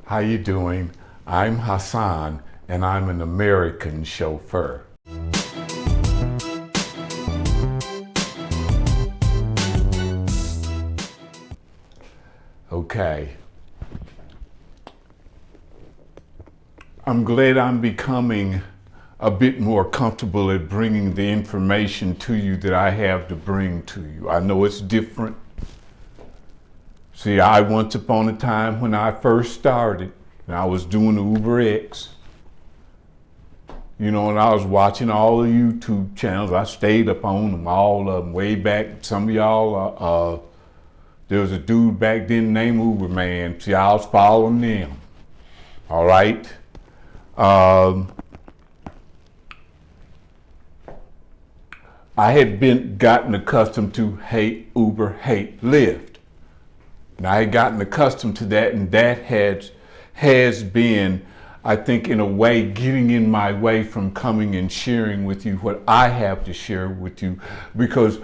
How you doing? I'm Hassan, and I'm an American chauffeur. Okay. I'm glad I'm becoming a bit more comfortable at bringing the information to you that I have to bring to you. I know it's different. See, I once upon a time when I first started, and I was doing the Uber X, and I was watching all the YouTube channels. I stayed up on them, all of them, way back. Some of y'all, there was a dude back then named Uber Man. See, I was following them. All right. I had gotten accustomed to hate Uber, hate Lyft. And I had gotten accustomed to that, and that has been, I think, in a way, getting in my way from coming and sharing with you what I have to share with you, because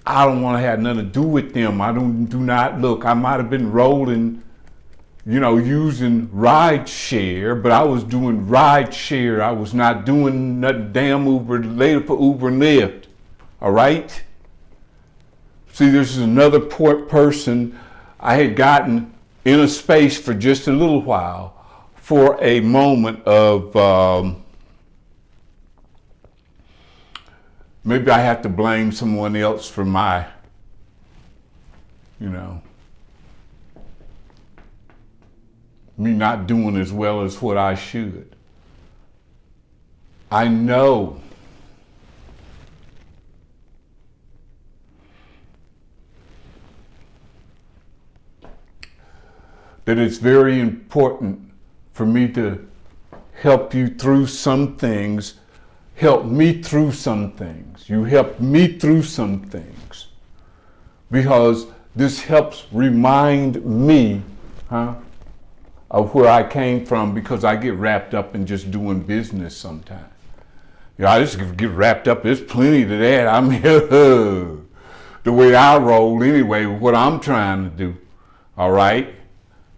I don't want to have nothing to do with them. I do not look. I might have been rolling, using ride share, but I was doing ride share. I was not doing nothing damn Uber later for Uber and Lyft. All right? See, this is another person I had gotten in a space for just a little while for a moment of maybe I have to blame someone else for my, me not doing as well as what I should. I know that it's very important for me to help you through some things, help me through some things. You help me through some things, because this helps remind me, of where I came from, because I get wrapped up in just doing business sometimes. I just get wrapped up. There's plenty to that. I'm the way I roll anyway, what I'm trying to do. All right.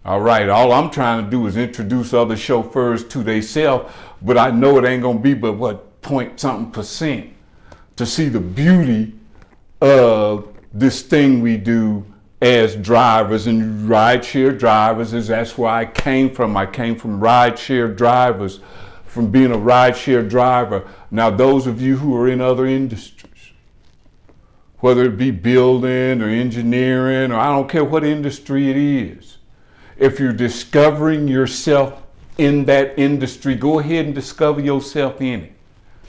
All I'm trying to do is introduce other chauffeurs to themselves, but I know it ain't gonna be but what, point something percent to see the beauty of this thing we do as drivers and rideshare drivers. That's where I came from. I came from rideshare drivers, from being a rideshare driver. Now, those of you who are in other industries, whether it be building or engineering, or I don't care what industry it is, if you're discovering yourself in that industry, go ahead and discover yourself in it.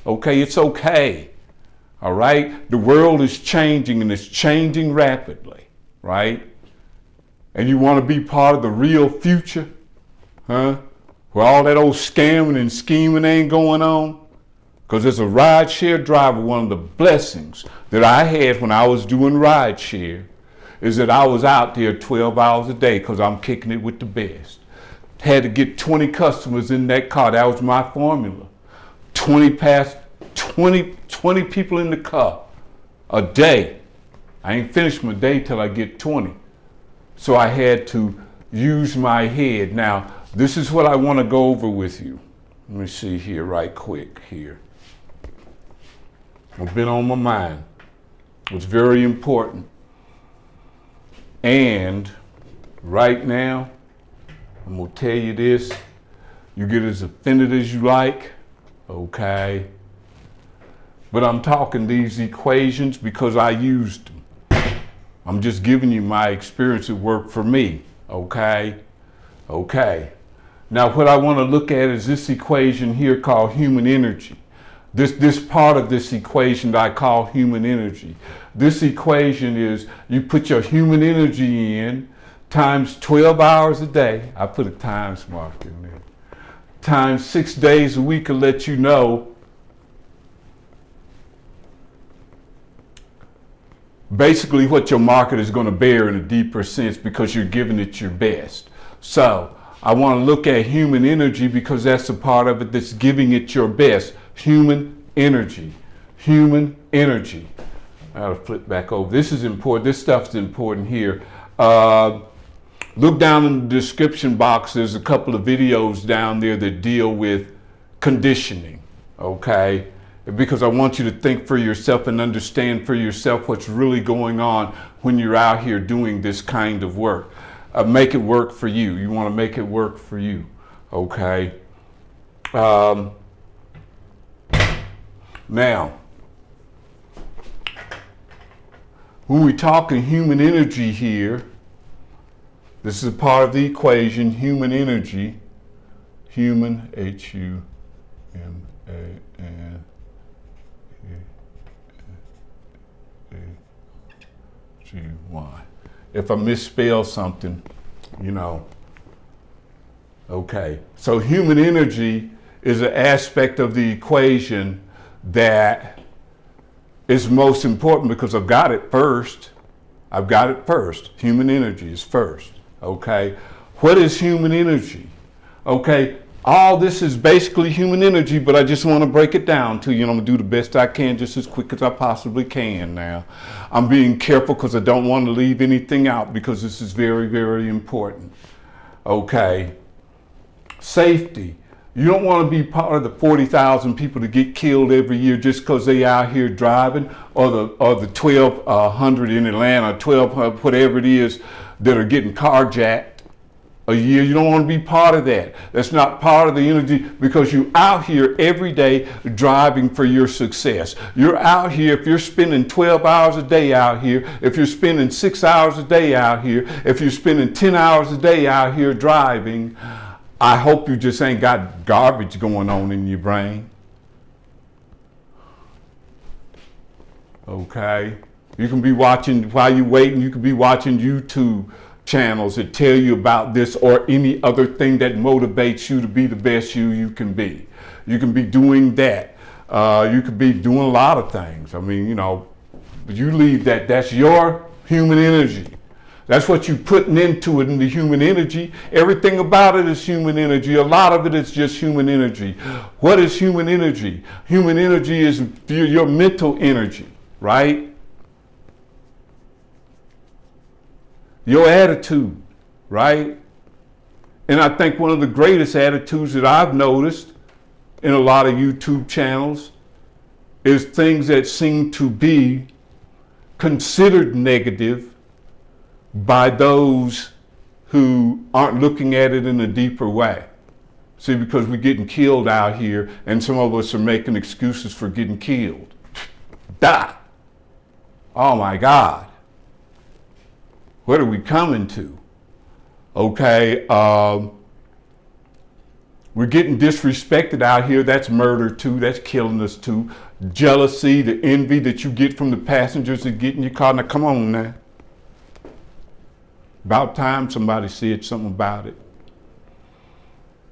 Okay, it's okay. All right, the world is changing, and it's changing rapidly, right? And you want to be part of the real future, where all that old scamming and scheming ain't going on? Because as a rideshare driver, one of the blessings that I had when I was doing rideshare is that I was out there 12 hours a day, because I'm kicking it with the best. Had to get 20 customers in that car. That was my formula. 20 people in the car a day. I ain't finished my day till I get 20. So I had to use my head. Now, this is what I want to go over with you. Let me see here right quick here. It's been on my mind. It's very important. And right now, I'm going to tell you this. You get as offended as you like, okay? But I'm talking these equations because I used them. I'm just giving you my experience at work for me, okay? Okay. Now, what I want to look at is this equation here called human energy. This part of this equation that I call human energy. This equation is you put your human energy in times 12 hours a day. I put a times mark in there. Times 6 days a week will let you know basically what your market is going to bear in a deeper sense, because you're giving it your best. So I want to look at human energy because that's a part of it that's giving it your best. Human energy. Human energy. I gotta flip back over. This is important. This stuff's important here. Look down in the description box. There's a couple of videos down there that deal with conditioning, okay? Because I want you to think for yourself and understand for yourself what's really going on when you're out here doing this kind of work. Make it work for you. You want to make it work for you, okay? Now, when we're talking human energy here, this is a part of the equation, human energy, human, H-U-M-A-N-G-Y. If I misspell something, you know. Okay, so human energy is an aspect of the equation that is most important because I've got it first. I've got it first. Human energy is first. Okay, what is human energy? Okay, all this is basically human energy, but I just want to break it down to you, and I'm going to do the best I can just as quick as I possibly can now. I'm being careful because I don't want to leave anything out because this is very, very important. Okay, safety. You don't want to be part of the 40,000 people that get killed every year just because they out here driving, or the 1,200 in Atlanta, 1,200, whatever it is, that are getting carjacked a year. You don't want to be part of that. That's not part of the energy because you're out here every day driving for your success. You're out here, if you're spending 12 hours a day out here, if you're spending 6 hours a day out here, if you're spending 10 hours a day out here driving, I hope you just ain't got garbage going on in your brain. Okay? You can be watching, while you're waiting, you can be watching YouTube channels that tell you about this or any other thing that motivates you to be the best you can be. You can be doing that. You could be doing a lot of things. I mean, you know, you leave that. That's your human energy. That's what you're putting into it, in the human energy. Everything about it is human energy. A lot of it is just human energy. What is human energy? Human energy is your mental energy, right? Your attitude, right? And I think one of the greatest attitudes that I've noticed in a lot of YouTube channels is things that seem to be considered negative by those who aren't looking at it in a deeper way. See, because we're getting killed out here, and some of us are making excuses for getting killed. Die. Oh my God. What are we coming to? Okay, we're getting disrespected out here. That's murder too. That's killing us too. Jealousy, the envy that you get from the passengers that get in your car. Now, come on now. About time somebody said something about it.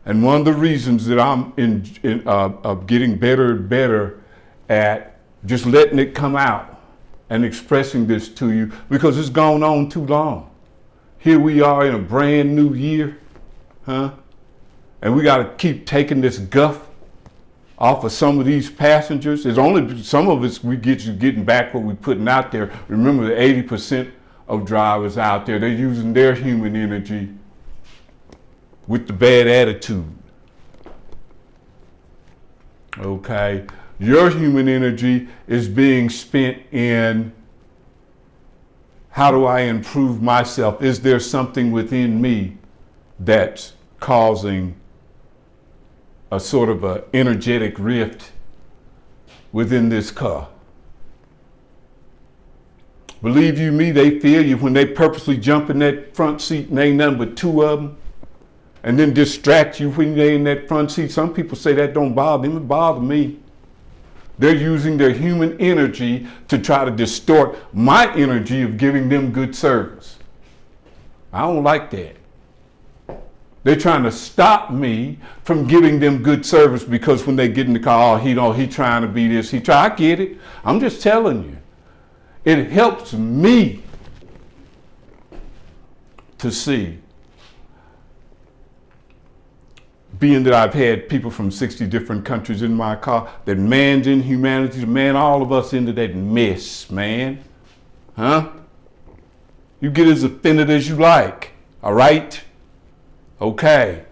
And one of the reasons that I'm getting better and better at just letting it come out and expressing this to you, because it's gone on too long. Here we are in a brand new year, huh? And we got to keep taking this guff off of some of these passengers. There's only some of us getting back what we're putting out there. Remember, the 80% of drivers out there, they're using their human energy with the bad attitude. Okay, your human energy is being spent in, how do I improve myself? Is there something within me that's causing a sort of an energetic rift within this car? Believe you me, they feel you when they purposely jump in that front seat and ain't nothing but two of them, and then distract you when they're in that front seat. Some people say that don't bother them. It bothers me. They're using their human energy to try to distort my energy of giving them good service. I don't like that. They're trying to stop me from giving them good service because when they get in the car, oh, he trying to be this. I get it. I'm just telling you. It helps me to see, being that I've had people from 60 different countries in my car, that man's inhumanity, man, all of us into that mess, man. Huh? You get as offended as you like. All right? Okay.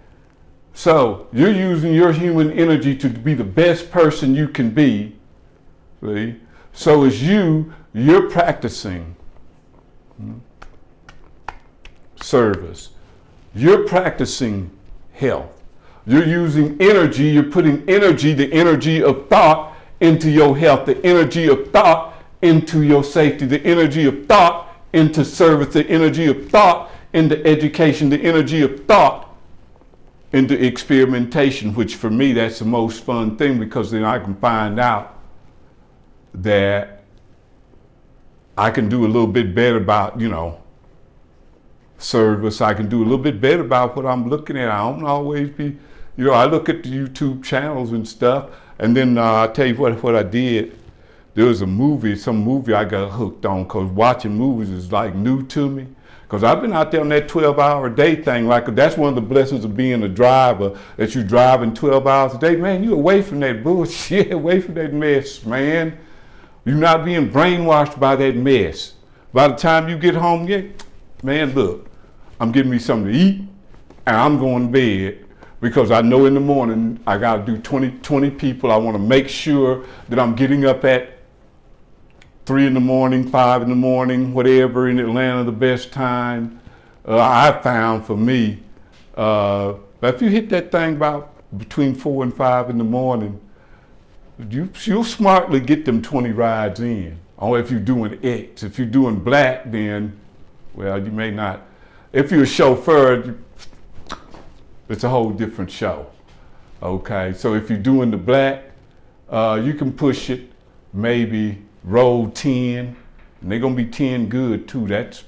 So you're using your human energy to be the best person you can be. See? So as you're practicing service. You're practicing health. You're using energy, you're putting energy, the energy of thought into your health, the energy of thought into your safety, the energy of thought into service, the energy of thought into education, the energy of thought into experimentation, which for me, that's the most fun thing, because then I can find out that I can do a little bit better about, service. I can do a little bit better about what I'm looking at. I don't always be, I look at the YouTube channels and stuff, and then I'll tell you what I did. There was some movie I got hooked on, because watching movies is like new to me. Because I've been out there on that 12-hour day thing. Like, that's one of the blessings of being a driver, that you driving 12 hours a day. Man, you away from that bullshit, away from that mess, man. You're not being brainwashed by that mess. By the time you get home, man, look, I'm getting me something to eat, and I'm going to bed, because I know in the morning I got to do 20 people. I want to make sure that I'm getting up at 3 in the morning, 5 in the morning, whatever, in Atlanta, the best time. I found for me, if you hit that thing about between 4 and 5 in the morning, you'll smartly get them 20 rides in. Or if you're doing X. If you're doing black, then, well, you may not. If you're a chauffeur, it's a whole different show. Okay, so if you're doing the black, you can push it, maybe roll 10, and they're gonna be 10 good too. That's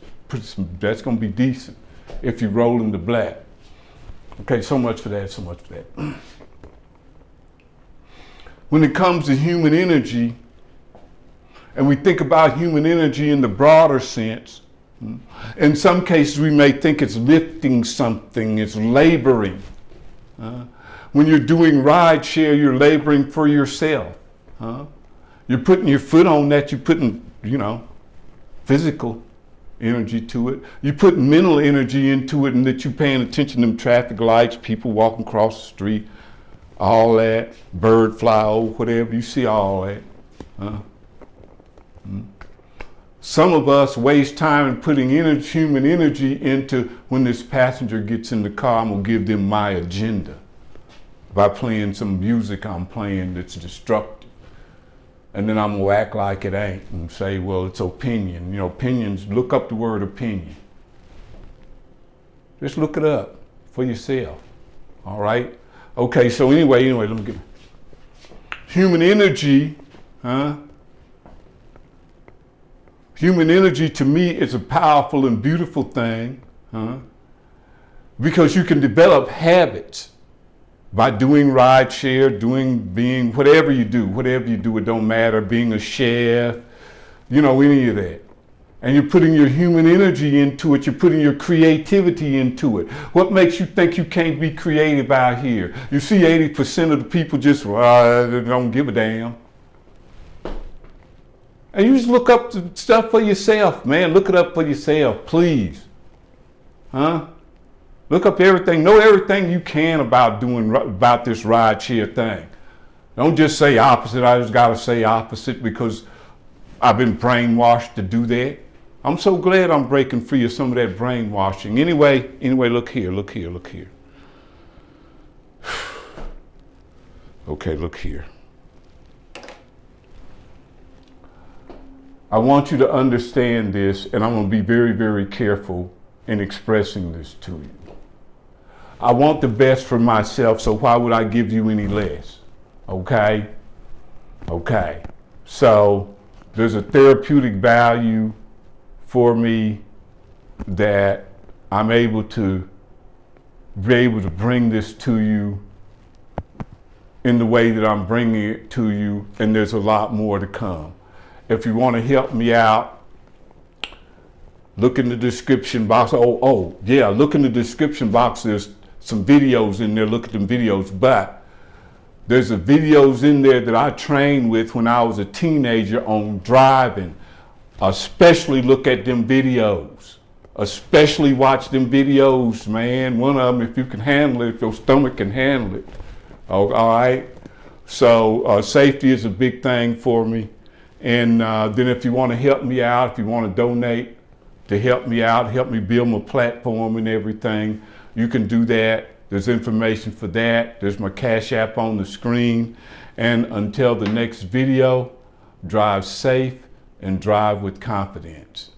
gonna be decent if you're rolling the black. Okay, so much for that, so much for that. When it comes to human energy, and we think about human energy in the broader sense, in some cases we may think it's lifting something, it's laboring. When you're doing ride share, you're laboring for yourself. You're putting your foot on that, you're putting, physical energy to it. You're putting mental energy into it, and that you're paying attention to them traffic lights, people walking across the street, all that, bird fly over, whatever, you see all that. Some of us waste time in putting human energy into, when this passenger gets in the car, I'm gonna give them my agenda by playing some music I'm playing that's destructive. And then I'm gonna act like it ain't and say, well, it's opinion. Opinions, look up the word opinion. Just look it up for yourself, all right? Okay, so anyway, let me get human energy, Human energy to me is a powerful and beautiful thing, because you can develop habits by doing ride share, being, whatever you do, it don't matter, being a chef, any of that. And you're putting your human energy into it, you're putting your creativity into it. What makes you think you can't be creative out here? You see 80% of the people just don't give a damn. And you just look up the stuff for yourself, man. Look it up for yourself, please. Look up everything, know everything you can about this ride share thing. Don't just say opposite. I just gotta say opposite because I've been brainwashed to do that. I'm so glad I'm breaking free of some of that brainwashing. Anyway, look here. Okay, look here. I want you to understand this, and I'm gonna be very, very careful in expressing this to you. I want the best for myself, so why would I give you any less? Okay? So there's a therapeutic value for me that I'm able to bring this to you in the way that I'm bringing it to you, and there's a lot more to come. If you want to help me out, look in the description box. Look in the description box. There's some videos in there. Look at them videos. But there's videos in there that I trained with when I was a teenager on driving. Especially look at them videos. Especially watch them videos, man. One of them, if you can handle it, if your stomach can handle it. All right. So safety is a big thing for me. And then if you want to help me out, if you want to donate to help me out, help me build my platform and everything, you can do that. There's information for that. There's my Cash App on the screen. And until the next video, drive safe and drive with confidence.